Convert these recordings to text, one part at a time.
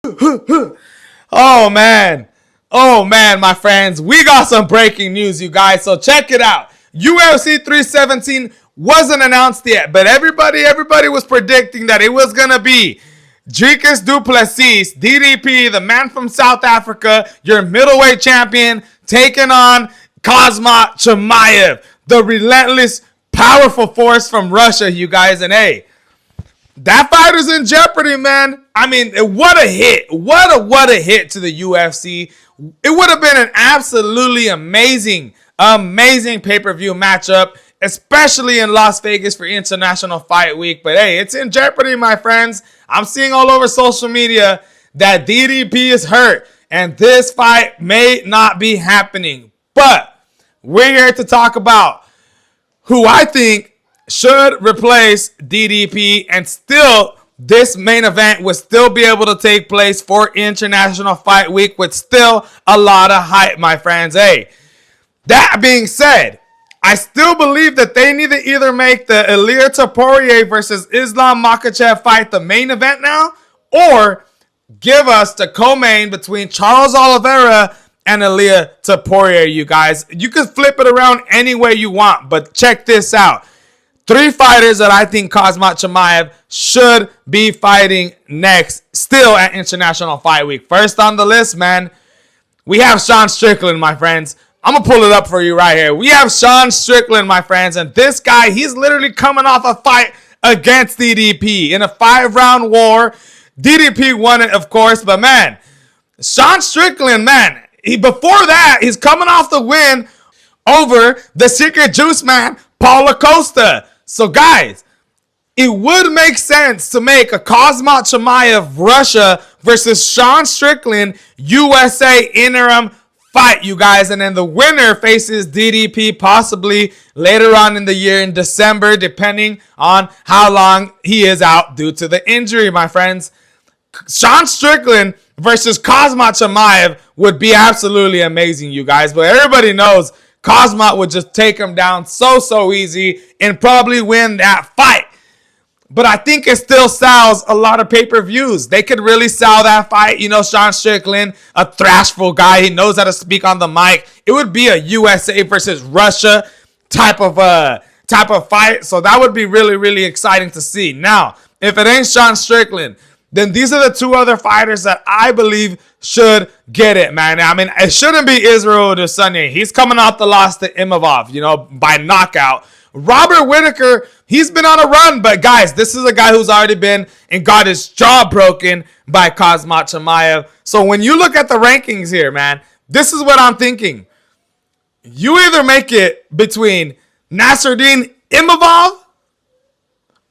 Oh man. Oh man, my friends. We got some breaking news, you guys. So check it out. UFC 317 wasn't announced yet, but everybody was predicting that it was gonna be Dricus du Plessis, DDP, the man from South Africa, your middleweight champion, taking on Khamzat Chimaev, the relentless, powerful force from Russia, you guys. And hey, that fight is in jeopardy, man. I mean, what a hit. What a hit to the UFC. It would have been an absolutely amazing pay-per-view matchup, especially in Las Vegas for International Fight Week. But hey, it's in jeopardy, my friends. I'm seeing all over social media that DDP is hurt, and this fight may not be happening. But we're here to talk about who I think should replace DDP, and still this main event would still be able to take place for International Fight Week with still a lot of hype, my friends. Hey, that being said, I still believe that they need to either make the Ilir Topuria versus Islam Makhachev fight the main event now, or give us the co-main between Charles Oliveira and Ilir Topuria, you guys. You can flip it around any way you want, but check this out. 3 fighters that I think Khamzat Chimaev should be fighting next, still at International Fight Week. First on the list, man, we have Sean Strickland, my friends. I'm going to pull it up for you right here. We have Sean Strickland, my friends, and this guy, he's literally coming off a fight against DDP in a 5-round war. DDP won it, of course, but man, Sean Strickland, man, before that, he's coming off the win over the Secret Juice man, Paulo Costa. So guys, it would make sense to make a Khamzat Chimaev Russia versus Sean Strickland USA interim fight, you guys. And then the winner faces DDP possibly later on in the year in December, depending on how long he is out due to the injury, my friends. Sean Strickland versus Khamzat Chimaev would be absolutely amazing, you guys. But everybody knows Khamzat would just take him down so easy and probably win that fight. But I think it still sells a lot of pay-per-views. They could really sell that fight. You know, Sean Strickland, a thrashful guy. He knows how to speak on the mic. It would be a USA versus Russia type of fight. So that would be really exciting to see. Now, if it ain't Sean Strickland, then these are the 2 other fighters that I believe should get it, man. I mean, it shouldn't be Israel Adesanya. He's coming off the loss to Imavov, you know, by knockout. Robert Whittaker, he's been on a run, but guys, this is a guy who's already been and got his jaw broken by Khamzat Chimaev. So when you look at the rankings here, man, this is what I'm thinking. You either make it between Nasruddin Imavov,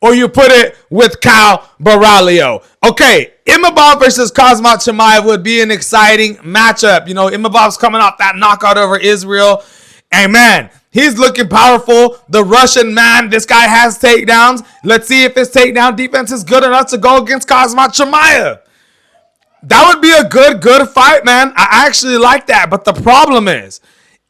or you put it with Caio Borralho. Okay, Imavov versus Khamzat Chimaev would be an exciting matchup. You know, Imavov's coming off that knockout over Israel. And man, he's looking powerful. The Russian man, this guy has takedowns. Let's see if his takedown defense is good enough to go against Khamzat Chimaev. That would be a good fight, man. I actually like that. But the problem is,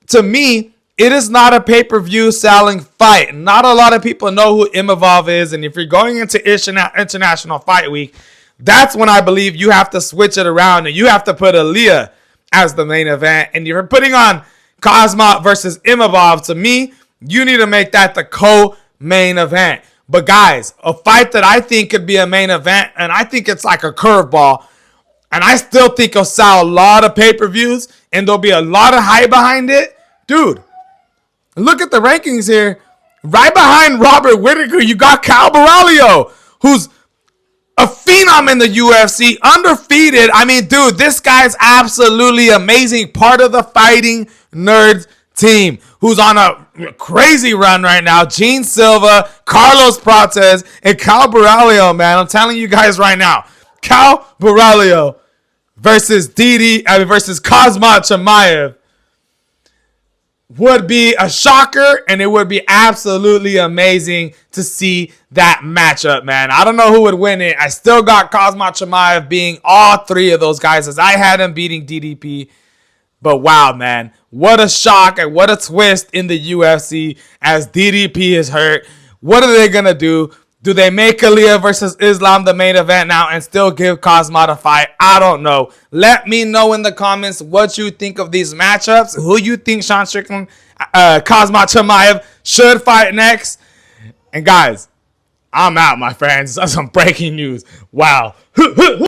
to me, it is not a pay-per-view selling fight. Not a lot of people know who Imavov is. And if you're going into International Fight Week, that's when I believe you have to switch it around and you have to put Ilir as the main event. And if you're putting on Khamzat versus Imavov, to me, you need to make that the co-main event. But guys, a fight that I think could be a main event, and I think it's like a curveball, and I still think it'll sell a lot of pay-per-views and there'll be a lot of hype behind it. Dude, look at the rankings here. Right behind Robert Whittaker, you got Caio Borralho, who's a phenom in the UFC, undefeated. I mean, dude, this guy's absolutely amazing. Part of the Fighting Nerds team, who's on a crazy run right now. Gene Silva, Carlos Prates, and Caio Borralho, man. I'm telling you guys right now, Caio Borralho versus Khamzat Chimaev would be a shocker, and it would be absolutely amazing to see that matchup, man. I don't know who would win it. I still got Khamzat Chimaev being all 3 of those guys, as I had him beating DDP. But wow, man, what a shock and what a twist in the UFC as DDP is hurt. What are they going to do? Do they make Aaliyah versus Islam the main event now and still give Khamzat a fight? I don't know. Let me know in the comments what you think of these matchups. Who you think Sean Strickland, Khamzat Chimaev should fight next? And guys, I'm out, my friends. That's some breaking news. Wow.